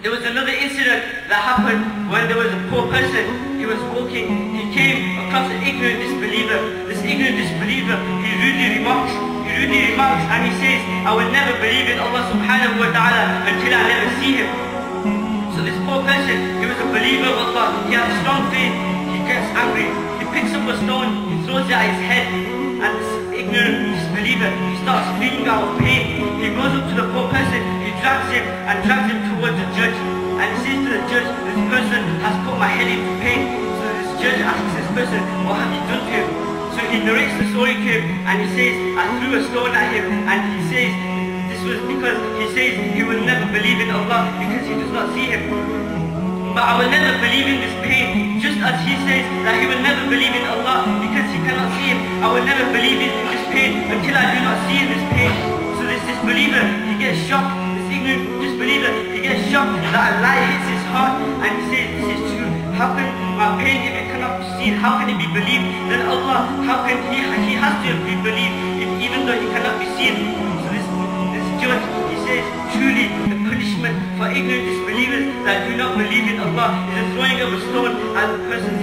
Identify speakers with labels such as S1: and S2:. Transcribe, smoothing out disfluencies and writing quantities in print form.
S1: There was another incident that happened when there was a poor person. He was walking, he came across an ignorant disbeliever. This ignorant disbeliever, he rudely remarks and he says, I will never believe in Allah subhanahu wa ta'ala until I never see him. So this poor person, he was a believer of Allah, he had strong faith, he gets angry, he picks up a stone, he throws it at his head, and this ignorant disbeliever, he starts screaming out of pain. He goes up to the poor person, he drags him towards the judge, and he says to the judge, this person has put my head into pain. So this judge asks this person, what have you done to him? So he narrates the story to him, and he says, I threw a stone at him, and he says, this was because he says he will never believe in Allah because he does not see him. But I will never believe in this pain, just as he says that he will never believe in Allah because he cannot see him. I will never believe in this pain until I do not see this pain. So this disbeliever, he gets shocked, this ignorant disbeliever, he gets shocked that a lie hits his heart, and he says, this is true. How can my pain, if it cannot be seen, how can it be believed? Then Allah, how can he has to be believed even though he cannot be seen? So this judge, he says, truly the punishment for ignorant disbelievers that do not believe in Allah is the throwing of a stone at the person's